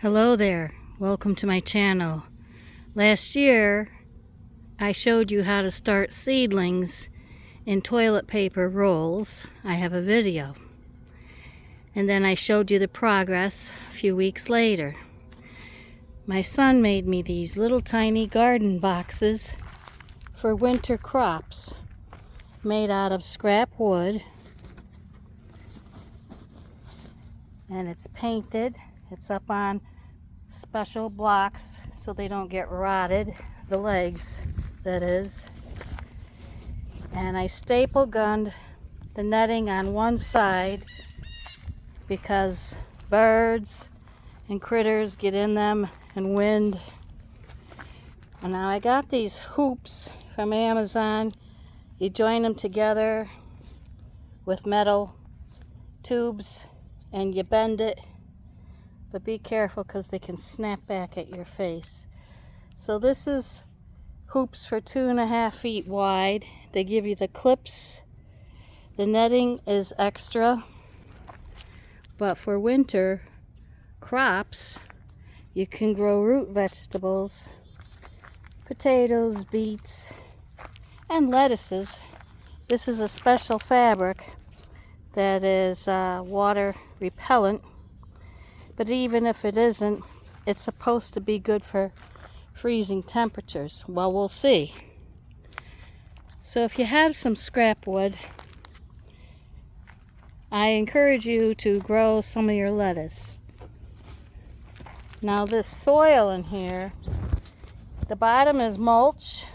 Hello there, welcome to my channel. Last year I showed you how to start seedlings in toilet paper rolls. I have a video. And then I showed you the progress a few weeks later. My son made me these little tiny garden boxes for winter crops made out of scrap wood. And it's painted. It's up on special blocks so they don't get rotted, the legs that is. And I staple gunned the netting on one side because birds and critters get in them and wind. And now I got these hoops from Amazon. You join them together with metal tubes and you bend it. But be careful because they can snap back at your face. So this is hoops for 2.5 feet wide. They give you the clips. The netting is extra. But for winter crops, you can grow root vegetables, potatoes, beets, and lettuces. This is a special fabric that is water repellent. But even if it isn't, it's supposed to be good for freezing temperatures. Well, we'll see. So if you have some scrap wood, I encourage you to grow some of your lettuce. Now this soil in here, the bottom is mulch,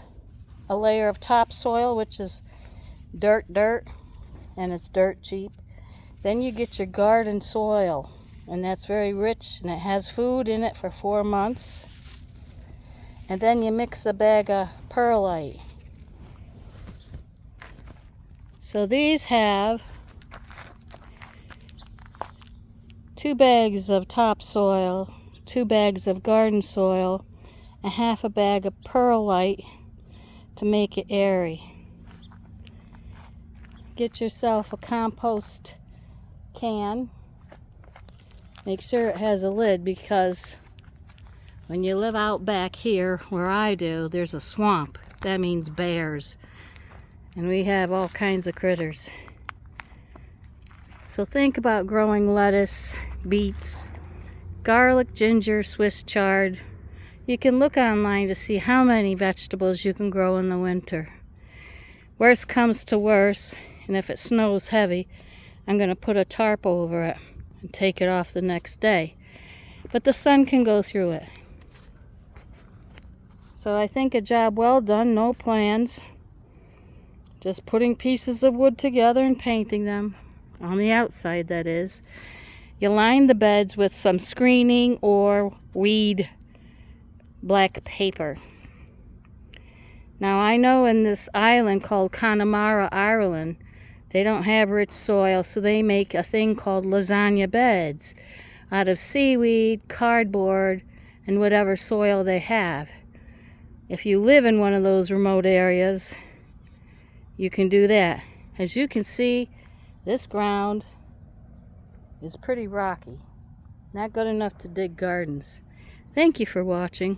a layer of topsoil, which is dirt, and it's dirt cheap. Then you get your garden soil. And that's very rich, and it has food in it for 4 months. And then you mix a bag of perlite. So these have 2 bags of topsoil, 2 bags of garden soil, and half a bag of perlite to make it airy. Get yourself a compost can. Make sure it has a lid because when you live out back here where I do, there's a swamp. That means bears. And we have all kinds of critters. So think about growing lettuce, beets, garlic, ginger, Swiss chard. You can look online to see how many vegetables you can grow in the winter. Worst comes to worst, and if it snows heavy, I'm going to put a tarp over it and take it off the next day. But the sun can go through it. So I think a job well done, no plans. Just putting pieces of wood together and painting them, on the outside that is. You line the beds with some screening or weed black paper. Now I know in this island called Connemara, Ireland, they don't have rich soil, so they make a thing called lasagna beds out of seaweed, cardboard, and whatever soil they have. If you live in one of those remote areas, you can do that. As you can see, this ground is pretty rocky. Not good enough to dig gardens. Thank you for watching.